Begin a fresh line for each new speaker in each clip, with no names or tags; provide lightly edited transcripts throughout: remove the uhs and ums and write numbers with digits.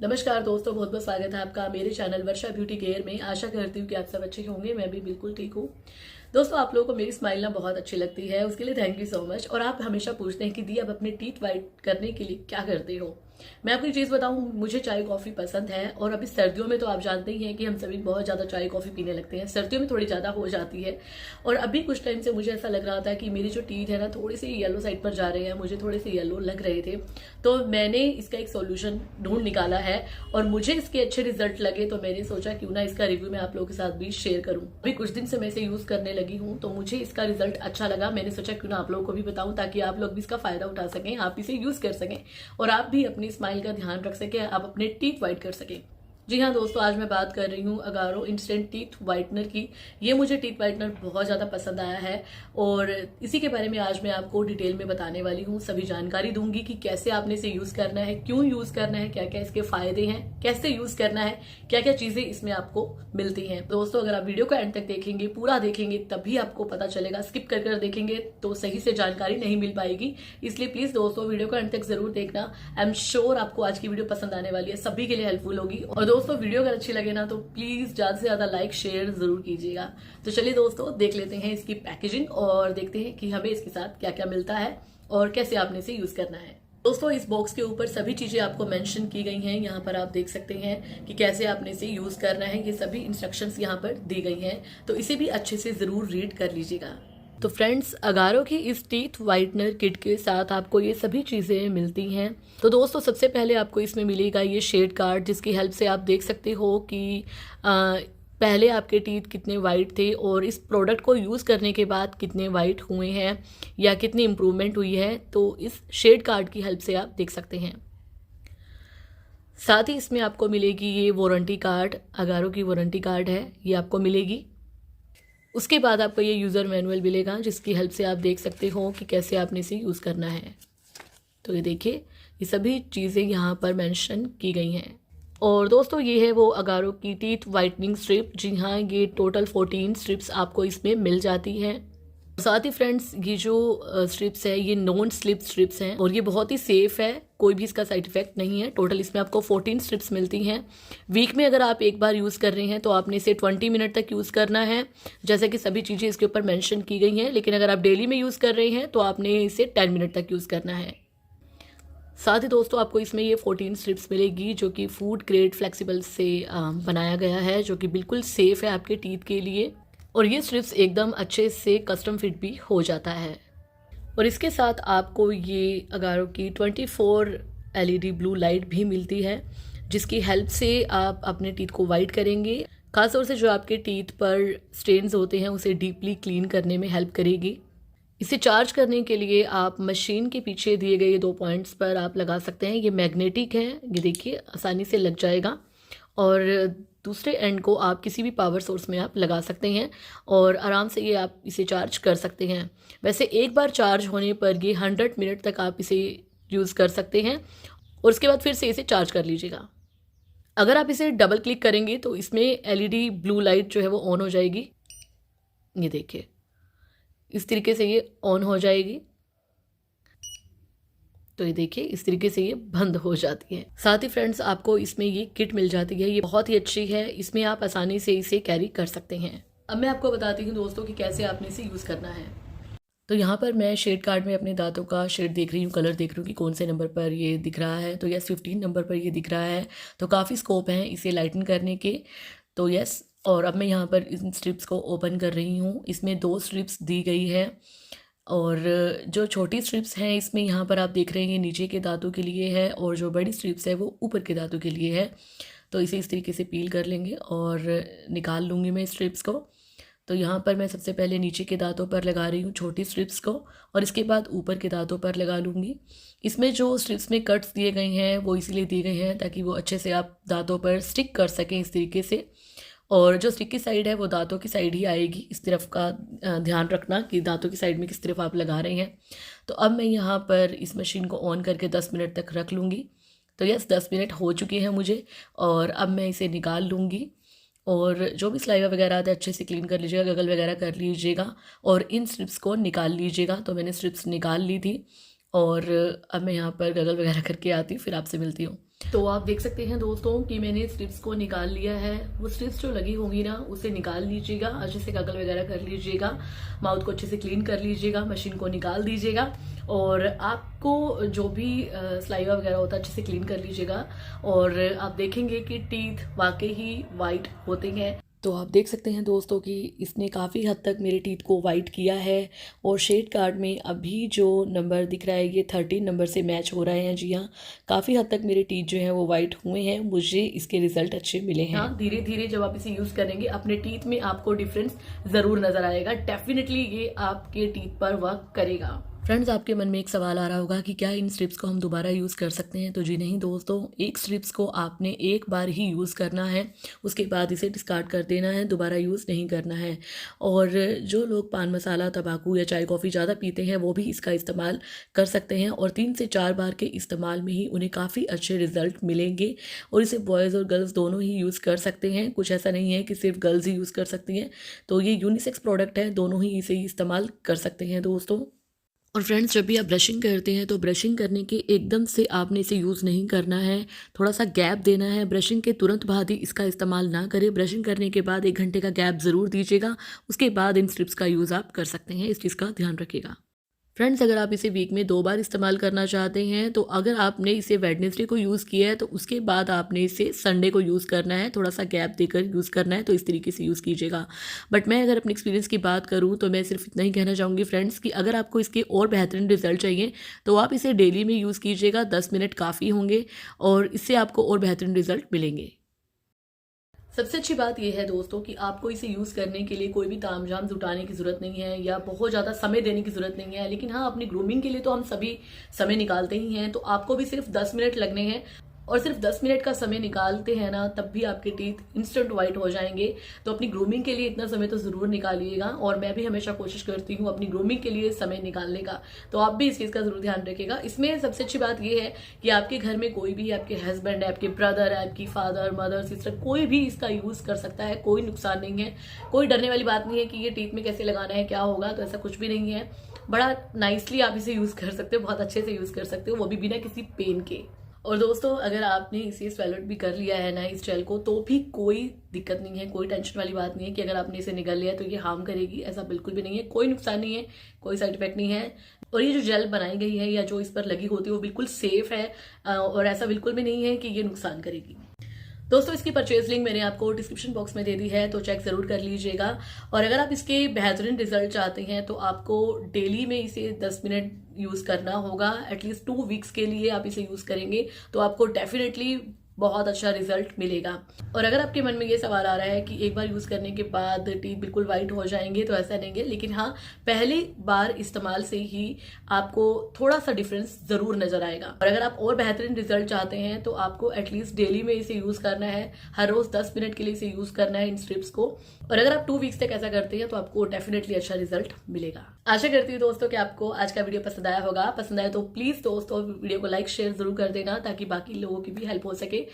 नमस्कार दोस्तों, बहुत बहुत स्वागत है आपका मेरे चैनल वर्षा ब्यूटी केयर में। आशा करती हूँ कि आप सब अच्छे होंगे। मैं भी बिल्कुल ठीक हूँ। दोस्तों, आप लोगों को मेरी स्माइल ना बहुत अच्छी लगती है, उसके लिए थैंक यू सो मच। और आप हमेशा पूछते हैं कि दी आप अपने टीथ वाइट करने के लिए क्या करते हो। मैं आपको एक चीज़ बताऊं, मुझे चाय कॉफ़ी पसंद है। और अभी सर्दियों में तो आप जानते ही हैं कि हम सभी बहुत ज़्यादा चाय कॉफ़ी पीने लगते हैं। सर्दियों में थोड़ी ज़्यादा हो जाती है। और अभी कुछ टाइम से मुझे ऐसा लग रहा था कि मेरी जो टीथ है ना, थोड़ी सी येलो साइड पर जा रहे हैं, मुझे थोड़े से येलो लग रहे थे। तो मैंने इसका एक सोल्यूशन ढूंढ निकाला है और मुझे इसके अच्छे रिजल्ट लगे, तो मैंने सोचा क्यों ना इसका रिव्यू मैं आप लोगों के साथ भी शेयर करूं। अभी कुछ दिन से मैं इसे यूज करने लगी हूं, तो मुझे इसका रिजल्ट अच्छा लगा। मैंने सोचा क्यों ना आप लोगों को भी बताऊं, ताकि आप लोग भी इसका फायदा उठा सकें, आप इसे यूज कर सकें और आप भी अपनी स्माइल का ध्यान रख सकें, आप अपने टीथ वाइट कर सकें। जी हाँ दोस्तों, आज मैं बात कर रही हूँ अगारो इंस्टेंट टीथ वाइटनर की। ये मुझे टीथ वाइटनर बहुत ज़्यादा पसंद आया है और इसी के बारे में आज मैं आपको डिटेल में बताने वाली हूँ। सभी जानकारी दूंगी कि कैसे आपने इसे यूज़ करना है, क्यों यूज़ करना है, क्या क्या इसके फायदे हैं, कैसे यूज़ करना है, क्या क्या चीज़ें इसमें आपको मिलती हैं। दोस्तों, अगर आप वीडियो को एंड तक देखेंगे, पूरा देखेंगे, तभी आपको पता चलेगा। स्किप कर कर देखेंगे तो सही से जानकारी नहीं मिल पाएगी। इसलिए प्लीज़ दोस्तों, वीडियो को एंड तक जरूर देखना। आई एम श्योर आपको आज की वीडियो पसंद आने वाली है, सभी के लिए हेल्पफुल होगी। और दोस्तों, वीडियो अगर अच्छी लगे ना तो प्लीज ज्यादा से ज्यादा लाइक शेयर जरूर कीजिएगा। तो चलिए दोस्तों, देख लेते हैं इसकी पैकेजिंग और देखते हैं कि हमें इसके साथ क्या क्या मिलता है और कैसे आपने इसे यूज करना है। दोस्तों, इस बॉक्स के ऊपर सभी चीजें आपको मेंशन की गई हैं। यहाँ पर आप देख सकते हैं कि कैसे आपने इसे यूज करना है। ये सभी इंस्ट्रक्शंस यहाँ पर दी गई हैं, तो इसे भी अच्छे से जरूर रीड कर लीजिएगा। तो फ्रेंड्स, अगारो की इस टीथ वाइटनर किट के साथ आपको ये सभी चीज़ें मिलती हैं। तो दोस्तों, सबसे पहले आपको इसमें मिलेगा ये शेड कार्ड, जिसकी हेल्प से आप देख सकते हो कि पहले आपके टीथ कितने वाइट थे और इस प्रोडक्ट को यूज़ करने के बाद कितने वाइट हुए हैं या कितनी इम्प्रूवमेंट हुई है। तो इस शेड कार्ड की हेल्प से आप देख सकते हैं। साथ ही इसमें आपको मिलेगी ये वारंटी कार्ड, अगारो की वारंटी कार्ड है, ये आपको मिलेगी। उसके बाद आपको ये यूज़र मैनुअल मिलेगा, जिसकी हेल्प से आप देख सकते हो कि कैसे आपने इसे यूज़ करना है। तो ये देखिए, ये सभी चीज़ें यहाँ पर मेंशन की गई हैं। और दोस्तों, ये है वो अगारो की टीथ वाइटनिंग स्ट्रिप। जी हाँ, ये टोटल 14 स्ट्रिप्स आपको इसमें मिल जाती है। साथ ही फ्रेंड्स, ये जो स्ट्रिप्स है ये नॉन स्लिप स्ट्रिप्स हैं और ये बहुत ही सेफ है, कोई भी इसका साइड इफेक्ट नहीं है। टोटल इसमें आपको 14 स्ट्रिप्स मिलती हैं। वीक में अगर आप एक बार यूज़ कर रहे हैं तो आपने इसे 20 मिनट तक यूज़ करना है, जैसे कि सभी चीज़ें इसके ऊपर मेंशन की गई हैं। लेकिन अगर आप डेली में यूज़ कर रहे हैं तो आपने इसे 10 मिनट तक यूज़ करना है। साथ ही दोस्तों, आपको इसमें ये 14 स्ट्रिप्स मिलेगी, जो कि फूड ग्रेड फ्लेक्सिबल से बनाया गया है, जो कि बिल्कुल सेफ़ है आपके टीथ के लिए। और ये स्ट्रिप्स एकदम अच्छे से कस्टम फिट भी हो जाता है। और इसके साथ आपको ये अगारो की 24 LED ब्लू लाइट भी मिलती है, जिसकी हेल्प से आप अपने टीथ को वाइट करेंगे। खासतौर से जो आपके टीथ पर स्टेन्स होते हैं उसे डीपली क्लीन करने में हेल्प करेगी। इसे चार्ज करने के लिए आप मशीन के पीछे दिए गए 2 पॉइंट्स पर आप लगा सकते हैं। ये मैग्नेटिक है, ये देखिए आसानी से लग जाएगा। और दूसरे एंड को आप किसी भी पावर सोर्स में आप लगा सकते हैं और आराम से ये आप इसे चार्ज कर सकते हैं। वैसे एक बार चार्ज होने पर ये 100 मिनट तक आप इसे यूज़ कर सकते हैं और उसके बाद फिर से इसे चार्ज कर लीजिएगा। अगर आप इसे डबल क्लिक करेंगे तो इसमें LED ब्लू लाइट जो है वो ऑन हो जाएगी। ये देखिए, इस तरीके से ये ऑन हो जाएगी। तो ये देखिए, इस तरीके से ये बंद हो जाती है। साथ ही फ्रेंड्स, आपको इसमें ये किट मिल जाती है, ये बहुत ही अच्छी है। इसमें आप आसानी से इसे कैरी कर सकते हैं। अब मैं आपको बताती हूँ दोस्तों कि कैसे आपने इसे यूज़ करना है। तो यहाँ पर मैं शेड कार्ड में अपने दांतों का शेड देख रही हूँ, कलर देख रही हूँ कि कौन से नंबर पर ये दिख रहा है। तो यस, 15 नंबर पर ये दिख रहा है। तो काफ़ी स्कोप हैं इसे लाइटन करने के। तो यस, और अब मैं यहाँ पर इन स्ट्रिप्स को ओपन कर रही हूँ। इसमें 2 स्ट्रिप्स दी गई है और जो छोटी स्ट्रिप्स हैं इसमें यहाँ पर आप देख रहे हैं नीचे के दांतों के लिए है और जो बड़ी स्ट्रिप्स है वो ऊपर के दांतों के लिए है। तो इसे इस तरीके से पील कर लेंगे और निकाल लूँगी मैं स्ट्रिप्स को। तो यहाँ पर मैं सबसे पहले नीचे के दांतों पर लगा रही हूँ छोटी स्ट्रिप्स को और इसके बाद ऊपर के दांतों पर लगा लूँगी। इसमें जो स्ट्रिप्स में कट्स दिए गए हैं वो इसीलिए दिए गए हैं ताकि वो अच्छे से आप दांतों पर स्टिक कर सकें इस तरीके से। और जो स्टिक की साइड है वो दांतों की साइड ही आएगी। इस तरफ का ध्यान रखना कि दांतों की साइड में किस तरफ आप लगा रहे हैं। तो अब मैं यहाँ पर इस मशीन को ऑन करके 10 मिनट तक रख लूँगी। तो यस, 10 मिनट हो चुके हैं मुझे और अब मैं इसे निकाल लूँगी। और जो भी सलाइवा वगैरह आता है अच्छे से क्लीन कर लीजिएगा, गगल वगैरह कर लीजिएगा और इन स्ट्रिप्स को निकाल लीजिएगा। तो मैंने स्ट्रिप्स निकाल ली थी और अब मैं यहाँ पर गगल वगैरह करके आती हूँ, फिर आपसे मिलती हूँ। तो आप देख सकते हैं दोस्तों कि मैंने स्ट्रिप्स को निकाल लिया है। वो स्ट्रिप्स जो लगी होंगी ना उसे निकाल लीजिएगा, अच्छे से गगल वगैरह कर लीजिएगा, माउथ को अच्छे से क्लीन कर लीजिएगा, मशीन को निकाल दीजिएगा और आपको जो भी सलाइवा वगैरह होता है अच्छे से क्लीन कर लीजिएगा और आप देखेंगे कि टीथ वाकई ही वाइट होते हैं। तो आप देख सकते हैं दोस्तों कि इसने काफ़ी हद तक मेरे टीथ को वाइट किया है और शेड कार्ड में अभी जो नंबर दिख रहा है ये 13 नंबर से मैच हो रहे हैं। जी हाँ, काफ़ी हद तक मेरे टीथ जो हैं वो वाइट हुए हैं, मुझे इसके रिजल्ट अच्छे मिले हैं। हाँ, धीरे धीरे जब आप इसे यूज़ करेंगे अपने टीथ में आपको डिफरेंस ज़रूर नज़र आएगा। डेफिनेटली ये आपके टीथ पर वर्क करेगा। फ्रेंड्स, आपके मन में एक सवाल आ रहा होगा कि क्या इन स्ट्रिप्स को हम दोबारा यूज़ कर सकते हैं? तो जी नहीं दोस्तों, एक स्ट्रिप्स को आपने एक बार ही यूज़ करना है, उसके बाद इसे डिस्कार्ड कर देना है, दोबारा यूज़ नहीं करना है। और जो लोग पान मसाला, तंबाकू या चाय कॉफ़ी ज़्यादा पीते हैं वो भी इसका इस्तेमाल कर सकते हैं और 3 से 4 बार के इस्तेमाल में ही उन्हें काफ़ी अच्छे रिजल्ट मिलेंगे और इसे बॉयज़ और गर्ल्स दोनों ही यूज़ कर सकते हैं। कुछ ऐसा नहीं है कि सिर्फ गर्ल्स ही यूज़ कर सकती हैं। तो ये यूनिसेक्स प्रोडक्ट है, दोनों ही इसे इस्तेमाल कर सकते हैं दोस्तों। और फ्रेंड्स, जब भी आप ब्रशिंग करते हैं तो ब्रशिंग करने के एकदम से आपने इसे यूज़ नहीं करना है, थोड़ा सा गैप देना है। ब्रशिंग के तुरंत बाद ही इसका इस्तेमाल ना करें। ब्रशिंग करने के बाद 1 घंटे का गैप ज़रूर दीजिएगा, उसके बाद इन स्ट्रिप्स का यूज़ आप कर सकते हैं। इस चीज़ का ध्यान रखिएगा। फ्रेंड्स, अगर आप इसे वीक में 2 बार इस्तेमाल करना चाहते हैं तो अगर आपने इसे वेडनेसडे को यूज़ किया है तो उसके बाद आपने इसे संडे को यूज़ करना है, थोड़ा सा गैप देकर यूज़ करना है। तो इस तरीके से यूज़ कीजिएगा। बट मैं अगर अपने एक्सपीरियंस की बात करूँ तो मैं सिर्फ इतना ही कहना चाहूँगी फ्रेंड्स कि अगर आपको इसके और बेहतरीन रिजल्ट चाहिए तो आप इसे डेली में यूज़ कीजिएगा। 10 मिनट काफ़ी होंगे और इससे आपको और बेहतरीन रिजल्ट मिलेंगे। सबसे अच्छी बात यह है दोस्तों कि आपको इसे यूज़ करने के लिए कोई भी तामझाम जुटाने की ज़रूरत नहीं है या बहुत ज़्यादा समय देने की ज़रूरत नहीं है। लेकिन हाँ, अपनी ग्रूमिंग के लिए तो हम सभी समय निकालते ही हैं, तो आपको भी सिर्फ 10 मिनट लगने हैं और सिर्फ 10 मिनट का समय निकालते हैं ना तब भी आपके टीथ इंस्टेंट वाइट हो जाएंगे। तो अपनी ग्रूमिंग के लिए इतना समय तो ज़रूर निकालिएगा और मैं भी हमेशा कोशिश करती हूँ अपनी ग्रूमिंग के लिए समय निकालने का। तो आप भी इस चीज़ का ज़रूर ध्यान रखिएगा। इसमें सबसे अच्छी बात यह है कि आपके घर में कोई भी, आपके हस्बैंड है, आपके ब्रदर है, आपकी फादर, मदर, सिस्टर, कोई भी इसका यूज़ कर सकता है। कोई नुकसान नहीं है, कोई डरने वाली बात नहीं है कि ये टीथ में कैसे लगाना है, क्या होगा। तो ऐसा कुछ भी नहीं है। बड़ा नाइसली आप इसे यूज़ कर सकते हो, बहुत अच्छे से यूज़ कर सकते हो, वो भी बिना किसी पेन के। और दोस्तों, अगर आपने इसे स्वैलोड भी कर लिया है ना इस जेल को, तो भी कोई दिक्कत नहीं है, कोई टेंशन वाली बात नहीं है कि अगर आपने इसे निगल लिया तो ये हार्म करेगी। ऐसा बिल्कुल भी नहीं है, कोई नुकसान नहीं है, कोई साइड इफेक्ट नहीं है। और ये जो जेल बनाई गई है या जो इस पर लगी होती है वो बिल्कुल सेफ है और ऐसा बिल्कुल भी नहीं है कि ये नुकसान करेगी। दोस्तों, इसकी परचेज लिंक मैंने आपको डिस्क्रिप्शन बॉक्स में दे दी है, तो चेक ज़रूर कर लीजिएगा। और अगर आप इसके बेहतरीन रिजल्ट चाहते हैं तो आपको डेली में इसे 10 मिनट यूज़ करना होगा। एटलीस्ट 2 वीक्स के लिए आप इसे यूज़ करेंगे तो आपको डेफिनेटली बहुत अच्छा रिजल्ट मिलेगा। और अगर आपके मन में ये सवाल आ रहा है कि एक बार यूज़ करने के बाद टीथ बिल्कुल वाइट हो जाएंगे, तो ऐसा नहीं है। लेकिन हाँ, पहली बार इस्तेमाल से ही आपको थोड़ा सा डिफरेंस ज़रूर नज़र आएगा। और अगर आप और बेहतरीन रिजल्ट चाहते हैं तो आपको एटलीस्ट डेली में इसे यूज़ करना है, हर रोज़ 10 मिनट के लिए इसे यूज़ करना है इन स्ट्रिप्स को। और अगर आप 2 वीक्स तक ऐसा करते हैं तो आपको डेफिनेटली अच्छा रिजल्ट मिलेगा। आशा करती हूँ दोस्तों कि आपको आज का वीडियो पसंद आया होगा। पसंद आया तो प्लीज़ दोस्तों वीडियो को लाइक शेयर जरूर कर देना ताकि बाकी लोगों की भी हेल्प हो सके।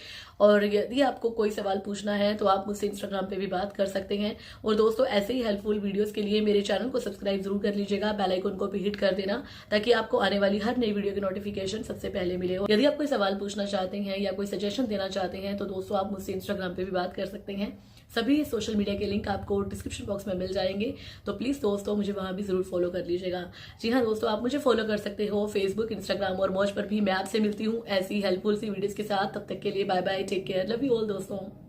और यदि आपको कोई सवाल पूछना है तो आप मुझसे इंस्टाग्राम पे भी बात कर सकते हैं। और दोस्तों, ऐसे ही हेल्पफुल वीडियोस के लिए मेरे चैनल को सब्सक्राइब जरूर कर लीजिएगा, बेल आइकन को भी हिट कर देना ताकि आपको आने वाली हर नई वीडियो की नोटिफिकेशन सबसे पहले मिले। यदि आप कोई सवाल पूछना चाहते हैं या कोई सजेशन देना चाहते हैं तो दोस्तों आप मुझसे इंस्टाग्राम पे भी बात कर सकते हैं। सभी सोशल मीडिया के लिंक आपको डिस्क्रिप्शन बॉक्स में मिल जाएंगे, तो प्लीज़ दोस्तों मुझे वहाँ भी ज़रूर फॉलो कर लीजिएगा। जी हाँ दोस्तों, आप मुझे फॉलो कर सकते हो फेसबुक, इंस्टाग्राम और मौज पर भी। मैं आपसे मिलती हूँ ऐसी हेल्पफुल सी वीडियोज़ के साथ। तब तक के लिए bye bye, take care, love you all दोस्तों।